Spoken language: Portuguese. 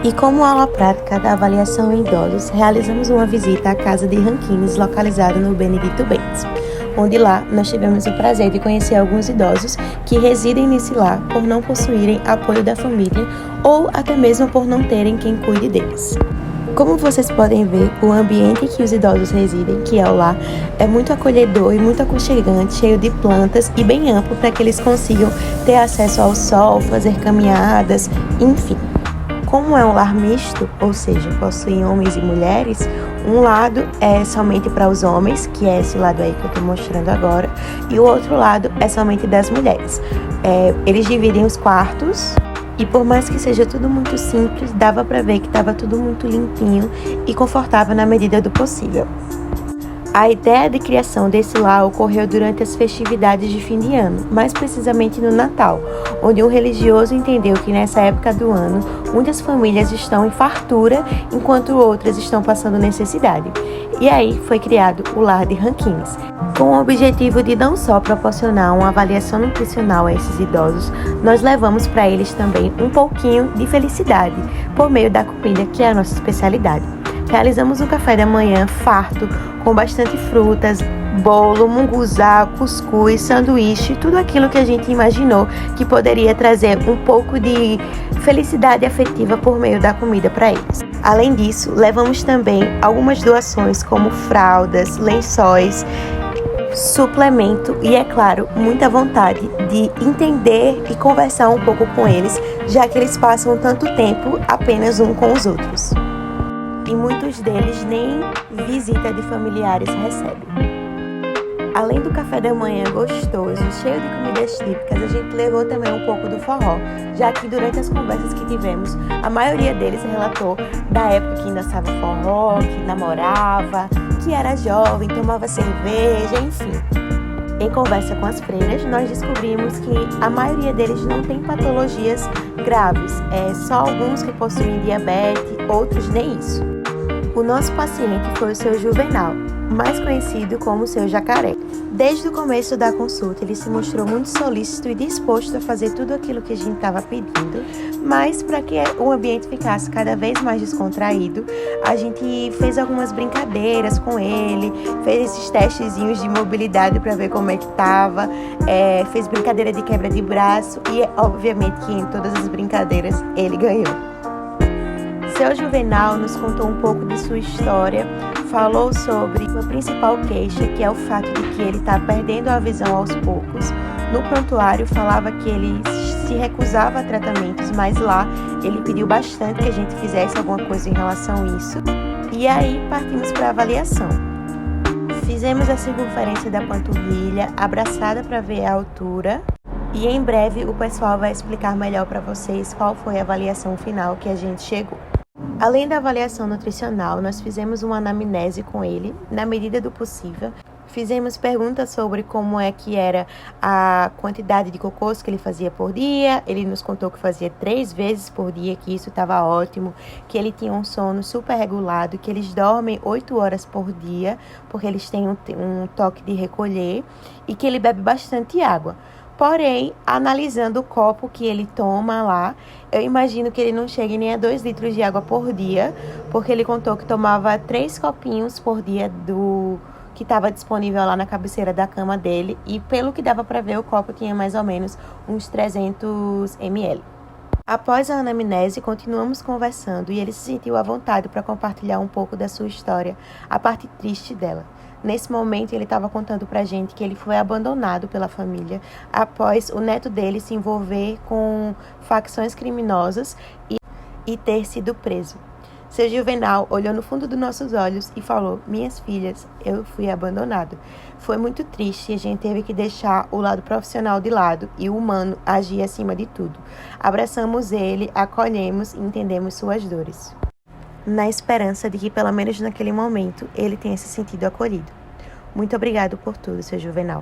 E como aula prática da avaliação em idosos, realizamos uma visita à casa de Rankines, localizada no Benedito Bentes, onde lá nós tivemos o prazer de conhecer alguns idosos que residem nesse lar por não possuírem apoio da família ou até mesmo por não terem quem cuide deles. Como vocês podem ver, o ambiente que os idosos residem, que é o lar, é muito acolhedor e muito aconchegante, cheio de plantas e bem amplo para que eles consigam ter acesso ao sol, fazer caminhadas, enfim. Como é um lar misto, ou seja, possuem homens e mulheres, um lado é somente para os homens, que é esse lado aí que eu estou mostrando agora, e o outro lado é somente das mulheres. Eles dividem os quartos e por mais que seja tudo muito simples, dava para ver que estava tudo muito limpinho e confortável na medida do possível. A ideia de criação desse lar ocorreu durante as festividades de fim de ano, mais precisamente no Natal, onde um religioso entendeu que nessa época do ano, muitas famílias estão em fartura, enquanto outras estão passando necessidade. E aí foi criado o Lar de Rankines, com o objetivo de não só proporcionar uma avaliação nutricional a esses idosos, nós levamos para eles também um pouquinho de felicidade, por meio da comida, que é a nossa especialidade. Realizamos um café da manhã farto, com bastante frutas, bolo, munguzá, cuscuz, sanduíche, tudo aquilo que a gente imaginou que poderia trazer um pouco de felicidade afetiva por meio da comida para eles. Além disso, levamos também algumas doações como fraldas, lençóis, suplemento e, é claro, muita vontade de entender e conversar um pouco com eles, já que eles passam tanto tempo apenas um com os outros. E muitos deles nem visita de familiares recebem. Além do café da manhã gostoso, cheio de comidas típicas, a gente levou também um pouco do forró, já que durante as conversas que tivemos, a maioria deles relatou da época que ainda dançava forró, que namorava, que era jovem, tomava cerveja, enfim. Em conversa com as freiras, nós descobrimos que a maioria deles não tem patologias graves, só alguns que possuem diabetes, outros nem isso. O nosso paciente foi o seu Juvenal, mais conhecido como o seu Jacaré. Desde o começo da consulta, ele se mostrou muito solícito e disposto a fazer tudo aquilo que a gente estava pedindo, mas para que o ambiente ficasse cada vez mais descontraído, a gente fez algumas brincadeiras com ele, fez esses testezinhos de mobilidade para ver como é que estava, fez brincadeira de quebra de braço e, obviamente, que em todas as brincadeiras ele ganhou. Seu Juvenal nos contou um pouco de sua história, falou sobre a principal queixa, que é o fato de que ele está perdendo a visão aos poucos. No prontuário falava que ele se recusava a tratamentos, mas lá ele pediu bastante que a gente fizesse alguma coisa em relação a isso. E aí partimos para a avaliação. Fizemos a circunferência da panturrilha, abraçada para ver a altura. E em breve o pessoal vai explicar melhor para vocês qual foi a avaliação final que a gente chegou. Além da avaliação nutricional, nós fizemos uma anamnese com ele, na medida do possível. Fizemos perguntas sobre como é que era a quantidade de cocôs que ele fazia por dia. Ele nos contou que fazia 3 vezes por dia, que isso estava ótimo, que ele tinha um sono super regulado, que eles dormem 8 horas por dia, porque eles têm um toque de recolher, e que ele bebe bastante água. Porém, analisando o copo que ele toma lá, eu imagino que ele não chegue nem a 2 litros de água por dia, porque ele contou que tomava 3 copinhos por dia do que estava disponível lá na cabeceira da cama dele, e pelo que dava para ver, o copo tinha mais ou menos uns 300 ml. Após a anamnese, continuamos conversando e ele se sentiu à vontade para compartilhar um pouco da sua história, a parte triste dela. Nesse momento, ele estava contando pra gente que ele foi abandonado pela família após o neto dele se envolver com facções criminosas e ter sido preso. Seu Juvenal olhou no fundo dos nossos olhos e falou: "Minhas filhas, eu fui abandonado. Foi muito triste e a gente teve que deixar o lado profissional de lado e o humano agir acima de tudo. Abraçamos ele, acolhemos e entendemos suas dores, na esperança de que, pelo menos naquele momento, ele tenha se sentido acolhido. Muito obrigado por tudo, seu Juvenal."